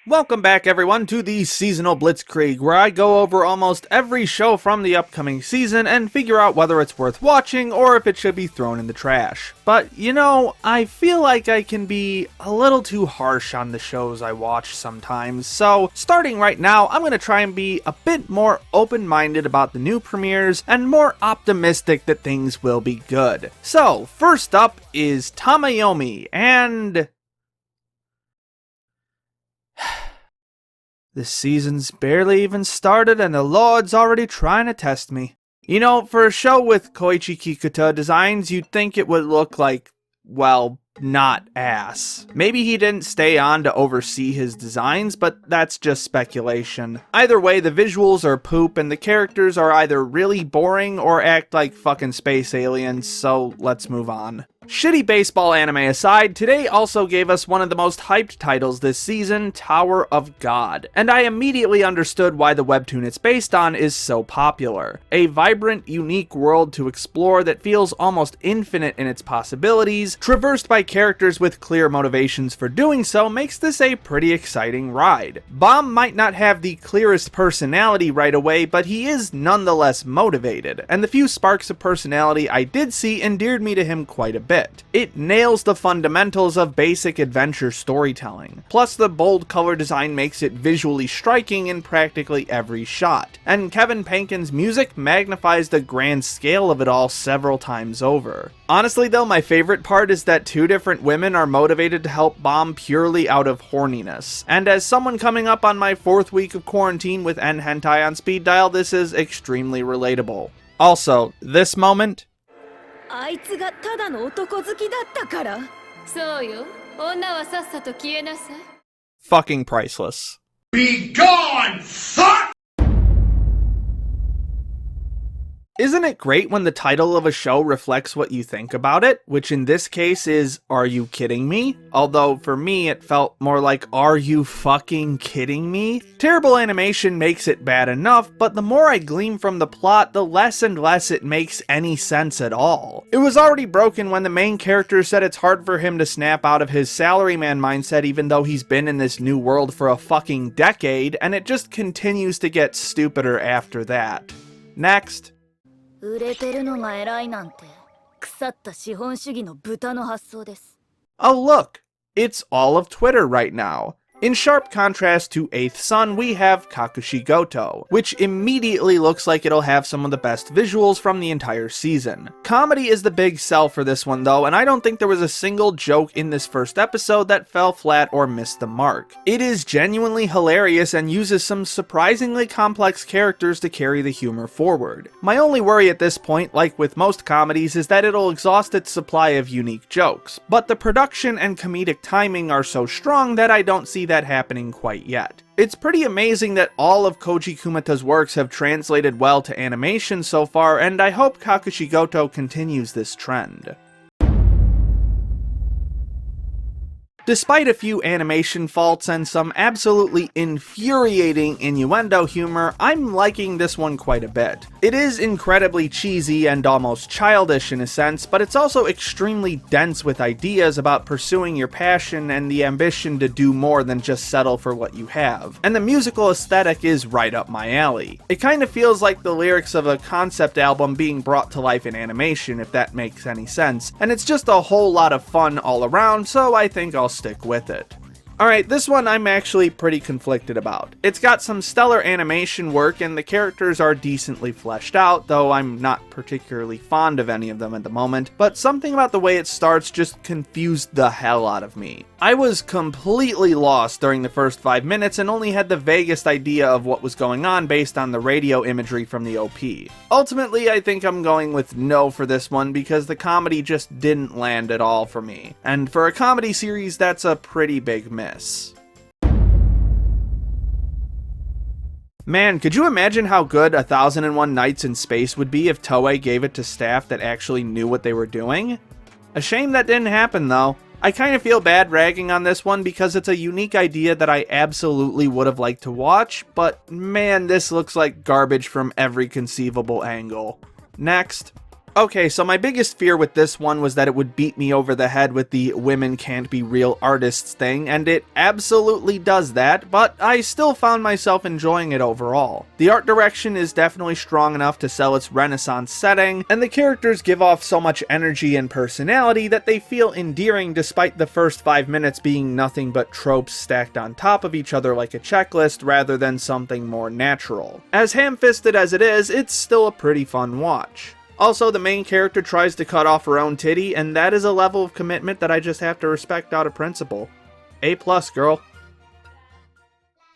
Welcome back everyone to the Seasonal Blitzkrieg, where I go over almost every show from the upcoming season and figure out whether it's worth watching or if it should be thrown in the trash. But, you know, I feel like I can be a little too harsh on the shows I watch sometimes, so starting right now, I'm going to try and be a bit more open-minded about the new premieres and more optimistic that things will be good. So, first up is Tamayomi, and this season's barely even started and the Lord's already trying to test me. You know, for a show with Koichi Kikuta designs, you'd think it would look like, well, not ass. Maybe he didn't stay on to oversee his designs, but that's just speculation. Either way, the visuals are poop and the characters are either really boring or act like fucking space aliens, so let's move on. Shitty baseball anime aside, today also gave us one of the most hyped titles this season, Tower of God, and I immediately understood why the webtoon it's based on is so popular. A vibrant, unique world to explore that feels almost infinite in its possibilities, traversed by characters with clear motivations for doing so, makes this a pretty exciting ride. Bomb might not have the clearest personality right away, but he is nonetheless motivated, and the few sparks of personality I did see endeared me to him quite a bit. It nails the fundamentals of basic adventure storytelling. Plus, the bold color design makes it visually striking in practically every shot. And Kevin Pankin's music magnifies the grand scale of it all several times over. Honestly though, my favorite part is that two different women are motivated to help Bomb purely out of horniness. And as someone coming up on my 4th week of quarantine with N hentai on speed dial, this is extremely relatable. Also, this moment, あいつがただの男好きだったから。そうよ。女はさっさと消えなさい。 fucking priceless. Be gone, fuck! Isn't it great when the title of a show reflects what you think about it? Which in this case is, Are You Kidding Me? Although for me it felt more like, Are you fucking kidding me? Terrible animation makes it bad enough, but the more I glean from the plot, the less and less it makes any sense at all. It was already broken when the main character said it's hard for him to snap out of his salaryman mindset even though he's been in this new world for a fucking decade, and it just continues to get stupider after that. Next. 売れてるのが偉いなんて腐った資本主義の豚の発想です。 Oh look, it's all of Twitter right now. In sharp contrast to 8th Son, we have Kakushigoto, which immediately looks like it'll have some of the best visuals from the entire season. Comedy is the big sell for this one though, and I don't think there was a single joke in this first episode that fell flat or missed the mark. It is genuinely hilarious and uses some surprisingly complex characters to carry the humor forward. My only worry at this point, like with most comedies, is that it'll exhaust its supply of unique jokes, but the production and comedic timing are so strong that I don't see that happening quite yet. It's pretty amazing that all of Koji Kumata's works have translated well to animation so far, and I hope Kakushigoto continues this trend. Despite a few animation faults and some absolutely infuriating innuendo humor, I'm liking this one quite a bit. It is incredibly cheesy and almost childish in a sense, but it's also extremely dense with ideas about pursuing your passion and the ambition to do more than just settle for what you have. And the musical aesthetic is right up my alley. It kind of feels like the lyrics of a concept album being brought to life in animation, if that makes any sense, and it's just a whole lot of fun all around, so I think I'll stick with it. Alright, this one I'm actually pretty conflicted about. It's got some stellar animation work and the characters are decently fleshed out, though I'm not particularly fond of any of them at the moment, but something about the way it starts just confused the hell out of me. I was completely lost during the first 5 minutes and only had the vaguest idea of what was going on based on the radio imagery from the OP. Ultimately, I think I'm going with no for this one because the comedy just didn't land at all for me. And for a comedy series, that's a pretty big miss. Man, could you imagine how good 1001 Nights in Space would be if Toei gave it to staff that actually knew what they were doing? A shame that didn't happen though. I kind of feel bad ragging on this one because it's a unique idea that I absolutely would have liked to watch, but man, this looks like garbage from every conceivable angle. Next. Okay, so my biggest fear with this one was that it would beat me over the head with the women can't be real artists thing, and it absolutely does that, but I still found myself enjoying it overall. The art direction is definitely strong enough to sell its Renaissance setting, and the characters give off so much energy and personality that they feel endearing despite the first 5 minutes being nothing but tropes stacked on top of each other like a checklist rather than something more natural. As ham-fisted as it is, it's still a pretty fun watch. Also, the main character tries to cut off her own titty, and that is a level of commitment that I just have to respect out of principle. A+, girl.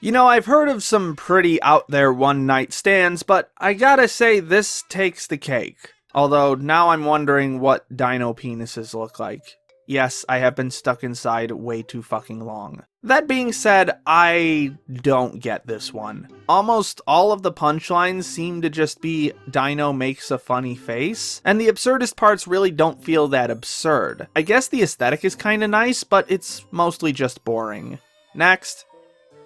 You know, I've heard of some pretty out there one-night stands, but I gotta say this takes the cake. Although, now I'm wondering what dino penises look like. Yes, I have been stuck inside way too fucking long. That being said, I don't get this one. Almost all of the punchlines seem to just be Dino makes a funny face, and the absurdist parts really don't feel that absurd. I guess the aesthetic is kinda nice, but it's mostly just boring. Next.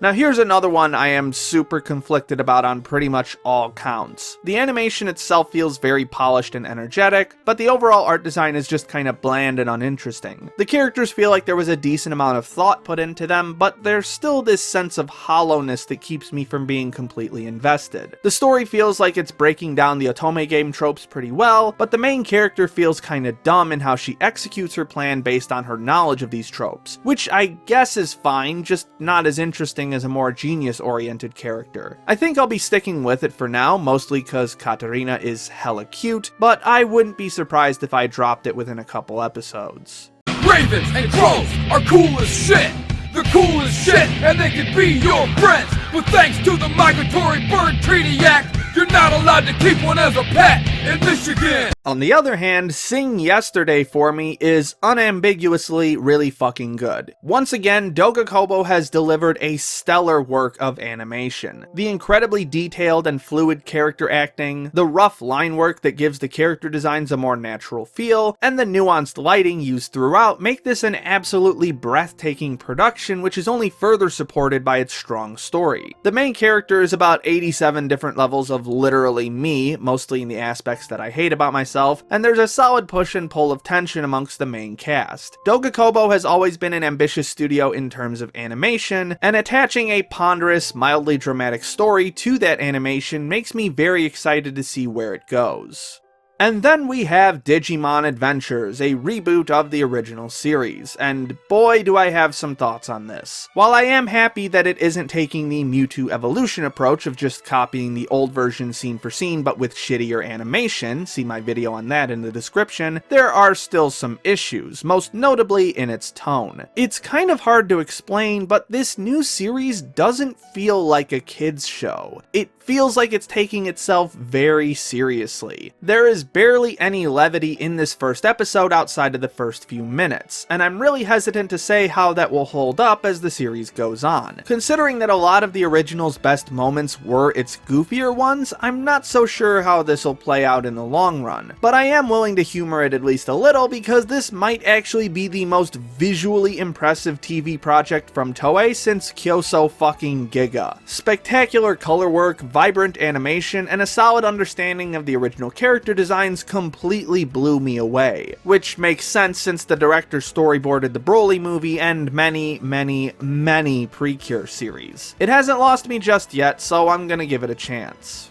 Now here's another one I am super conflicted about on pretty much all counts. The animation itself feels very polished and energetic, but the overall art design is just kinda bland and uninteresting. The characters feel like there was a decent amount of thought put into them, but there's still this sense of hollowness that keeps me from being completely invested. The story feels like it's breaking down the otome game tropes pretty well, but the main character feels kinda dumb in how she executes her plan based on her knowledge of these tropes, which I guess is fine, just not as interesting as a more genius-oriented character. I think I'll be sticking with it for now, mostly cause Katarina is hella cute, but I wouldn't be surprised if I dropped it within a couple episodes. Ravens and crows are cool as shit! They're cool as shit, and they can be your friends! But thanks to the Migratory Bird Treaty Act, you're not allowed to keep one as a pet in Michigan! On the other hand, Sing Yesterday for me is unambiguously really fucking good. Once again, Doga Kobo has delivered a stellar work of animation. The incredibly detailed and fluid character acting, the rough line work that gives the character designs a more natural feel, and the nuanced lighting used throughout make this an absolutely breathtaking production, which is only further supported by its strong story. The main character is about 87 different levels of literally me, mostly in the aspects that I hate about myself, and there's a solid push and pull of tension amongst the main cast. Doga Kobo has always been an ambitious studio in terms of animation, and attaching a ponderous, mildly dramatic story to that animation makes me very excited to see where it goes. And then we have Digimon Adventures, a reboot of the original series, and boy do I have some thoughts on this. While I am happy that it isn't taking the Mewtwo evolution approach of just copying the old version scene for scene but with shittier animation, see my video on that in the description, there are still some issues, most notably in its tone. It's kind of hard to explain, but this new series doesn't feel like a kids show. It feels like it's taking itself very seriously. There is barely any levity in this first episode outside of the first few minutes, and I'm really hesitant to say how that will hold up as the series goes on. Considering that a lot of the original's best moments were its goofier ones, I'm not so sure how this will play out in the long run, but I am willing to humor it at least a little because this might actually be the most visually impressive TV project from Toei since Kyoso fucking Giga. Spectacular color work, vibrant animation, and a solid understanding of the original character designs completely blew me away. Which makes sense since the director storyboarded the Broly movie and many Precure series. It hasn't lost me just yet, so I'm gonna give it a chance.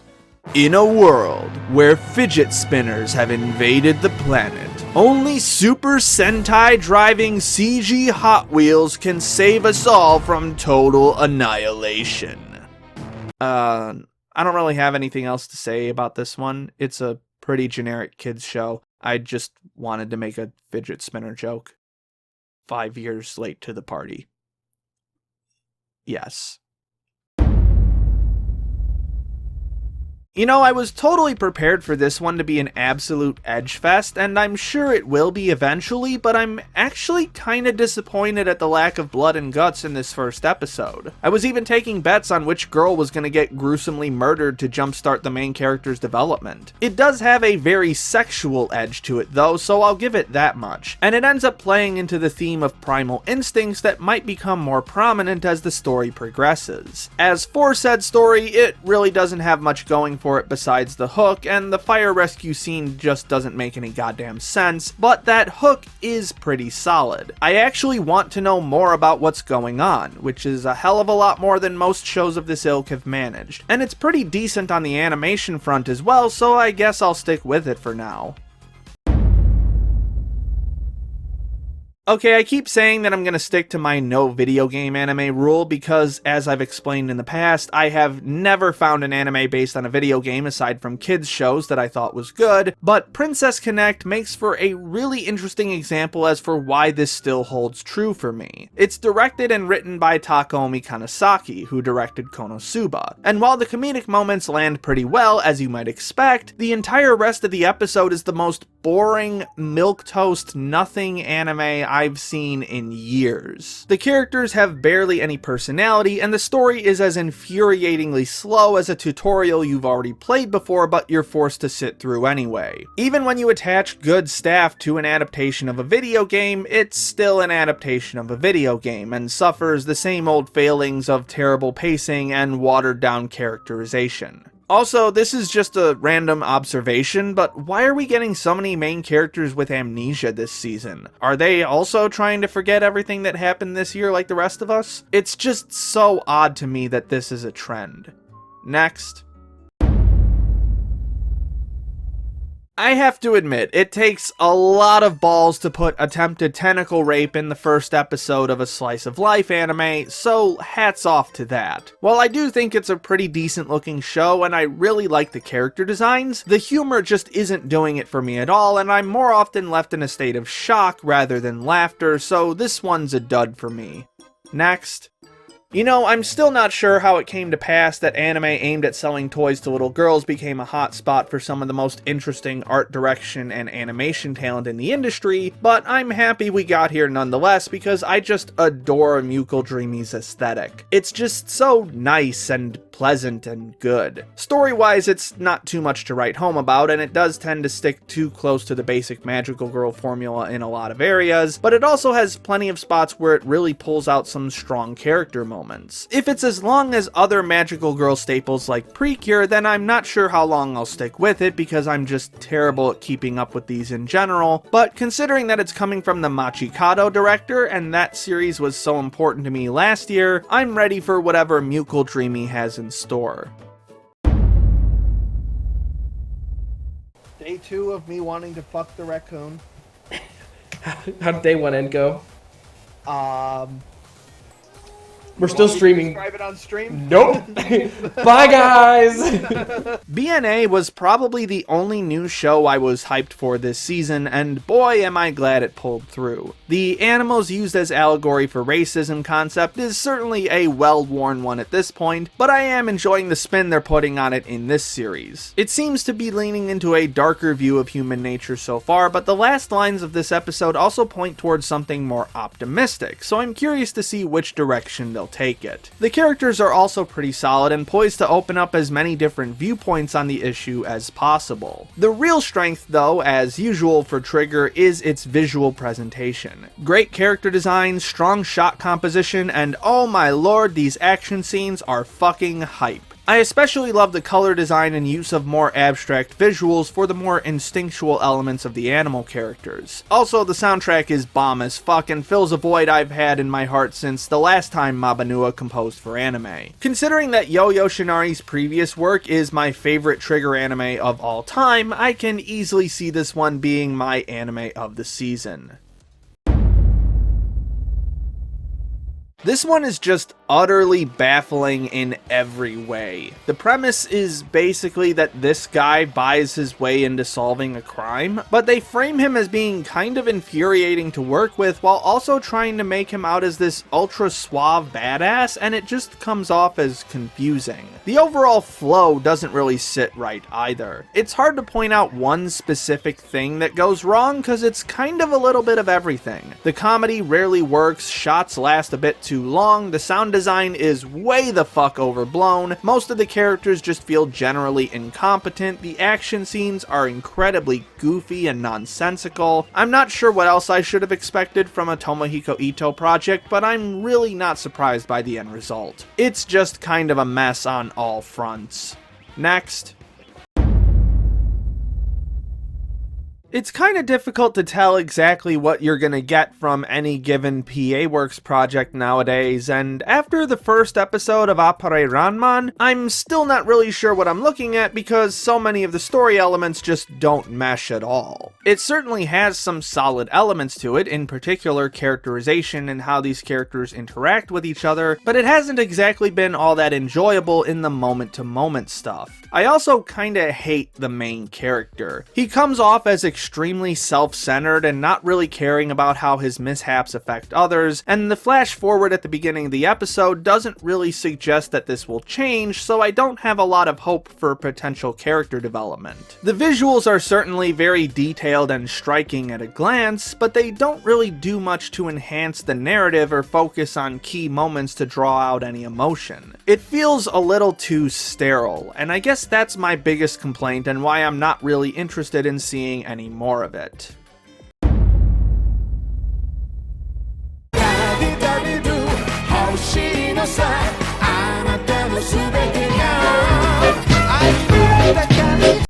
In a world where fidget spinners have invaded the planet, only Super Sentai driving CG Hot Wheels can save us all from total annihilation. I don't really have anything else to say about this one. It's a pretty generic kids show. I just wanted to make a fidget spinner joke. 5 years late to the party. Yes. You know, I was totally prepared for this one to be an absolute edge fest, and I'm sure it will be eventually, but I'm actually kinda disappointed at the lack of blood and guts in this first episode. I was even taking bets on which girl was gonna get gruesomely murdered to jumpstart the main character's development. It does have a very sexual edge to it though, so I'll give it that much, and it ends up playing into the theme of primal instincts that might become more prominent as the story progresses. As for said story, it really doesn't have much going for it besides the hook, and the fire rescue scene just doesn't make any goddamn sense, but that hook is pretty solid. I actually want to know more about what's going on, which is a hell of a lot more than most shows of this ilk have managed, and it's pretty decent on the animation front as well, so I guess I'll stick with it for now. Okay, I keep saying that I'm going to stick to my no video game anime rule because, as I've explained in the past, I have never found an anime based on a video game aside from kids shows that I thought was good, but Princess Connect makes for a really interesting example as for why this still holds true for me. It's directed and written by Takaomi Kanasaki, who directed Konosuba, and while the comedic moments land pretty well, as you might expect, the entire rest of the episode is the most boring, milquetoast, nothing anime I've seen in years. The characters have barely any personality, and the story is as infuriatingly slow as a tutorial you've already played before but you're forced to sit through anyway. Even when you attach good staff to an adaptation of a video game, it's still an adaptation of a video game, and suffers the same old failings of terrible pacing and watered down characterization. Also, this is just a random observation, but why are we getting so many main characters with amnesia this season? Are they also trying to forget everything that happened this year like the rest of us? It's just so odd to me that this is a trend. Next. I have to admit, it takes a lot of balls to put attempted tentacle rape in the first episode of a slice of life anime, so hats off to that. While I do think it's a pretty decent looking show and I really like the character designs, the humor just isn't doing it for me at all, and I'm more often left in a state of shock rather than laughter, so this one's a dud for me. Next. You know, I'm still not sure how it came to pass that anime aimed at selling toys to little girls became a hot spot for some of the most interesting art direction and animation talent in the industry, but I'm happy we got here nonetheless because I just adore Mukul Dreamy's aesthetic. It's just so nice and pleasant and good. Story-wise, it's not too much to write home about, and it does tend to stick too close to the basic magical girl formula in a lot of areas, but it also has plenty of spots where it really pulls out some strong character moments. If it's as long as other magical girl staples like Precure, then I'm not sure how long I'll stick with it because I'm just terrible at keeping up with these in general, but considering that it's coming from the Machikado director and that series was so important to me last year, I'm ready for whatever Mukul Dreamy has in store. Day 2 of me wanting to fuck the raccoon. How did day 1 end go? We're still streaming. Describe it on stream? Nope. Bye, guys. BNA was probably the only new show I was hyped for this season, and boy am I glad it pulled through. The animals used as allegory for racism concept is certainly a well-worn one at this point, but I am enjoying the spin they're putting on it in this series. It seems to be leaning into a darker view of human nature so far, but the last lines of this episode also point towards something more optimistic, so I'm curious to see which direction they'll take it. The characters are also pretty solid and poised to open up as many different viewpoints on the issue as possible. The real strength, though, as usual for Trigger, is its visual presentation. Great character design, strong shot composition, and oh my lord, these action scenes are fucking hype. I especially love the color design and use of more abstract visuals for the more instinctual elements of the animal characters. Also, the soundtrack is bomb as fuck and fills a void I've had in my heart since the last time Mabanua composed for anime. Considering that Yo-Yo Shinari's previous work is my favorite Trigger anime of all time, I can easily see this one being my anime of the season. This one is just utterly baffling in every way. The premise is basically that this guy buys his way into solving a crime, but they frame him as being kind of infuriating to work with while also trying to make him out as this ultra suave badass, and it just comes off as confusing. The overall flow doesn't really sit right either. It's hard to point out one specific thing that goes wrong because it's kind of a little bit of everything. The comedy rarely works, shots last a bit too long, the sound design is way the fuck overblown, most of the characters just feel generally incompetent, the action scenes are incredibly goofy and nonsensical. I'm not sure what else I should have expected from a Tomohiko Ito project, but I'm really not surprised by the end result. It's just kind of a mess on all fronts. Next. It's kind of difficult to tell exactly what you're gonna get from any given PA Works project nowadays, and after the first episode of Appare Ranman, I'm still not really sure what I'm looking at because so many of the story elements just don't mesh at all. It certainly has some solid elements to it, in particular characterization and how these characters interact with each other, but it hasn't exactly been all that enjoyable in the moment-to-moment stuff. I also kinda hate the main character. He comes off as extremely self-centered and not really caring about how his mishaps affect others, and the flash forward at the beginning of the episode doesn't really suggest that this will change, so I don't have a lot of hope for potential character development. The visuals are certainly very detailed and striking at a glance, but they don't really do much to enhance the narrative or focus on key moments to draw out any emotion. It feels a little too sterile, and I guess that's my biggest complaint and why I'm not really interested in seeing any more of it.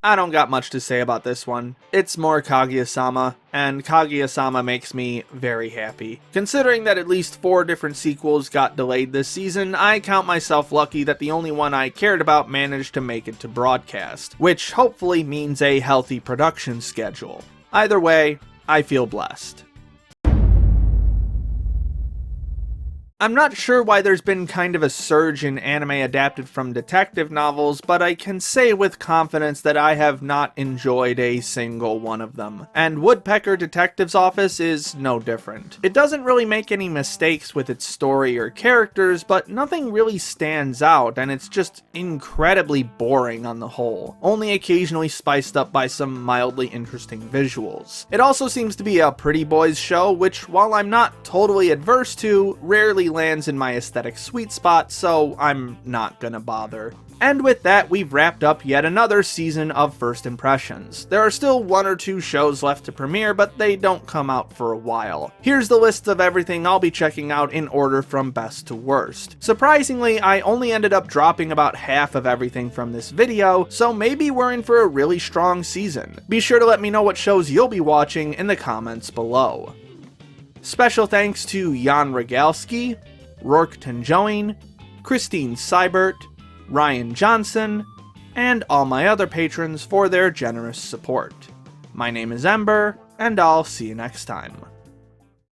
I don't got much to say about this one. It's more Kaguya-sama, and Kaguya-sama makes me very happy. Considering that at least 4 different sequels got delayed this season, I count myself lucky that the only one I cared about managed to make it to broadcast, which hopefully means a healthy production schedule. Either way, I feel blessed. I'm not sure why there's been kind of a surge in anime adapted from detective novels, but I can say with confidence that I have not enjoyed a single one of them. And Woodpecker Detective's Office is no different. It doesn't really make any mistakes with its story or characters, but nothing really stands out, and it's just incredibly boring on the whole, only occasionally spiced up by some mildly interesting visuals. It also seems to be a pretty boys show, which, while I'm not totally adverse to, rarely lands in my aesthetic sweet spot, so I'm not gonna bother. And with that, we've wrapped up yet another season of First Impressions. There are still 1 or 2 shows left to premiere, but they don't come out for a while. Here's the list of everything I'll be checking out in order from best to worst. Surprisingly, I only ended up dropping about half of everything from this video, so maybe we're in for a really strong season. Be sure to let me know what shows you'll be watching in the comments below. Special thanks to Jan Rogalski, Rourke Tanjoin, Christine Seibert, Ryan Johnson, and all my other patrons for their generous support. My name is Ember, and I'll see you next time.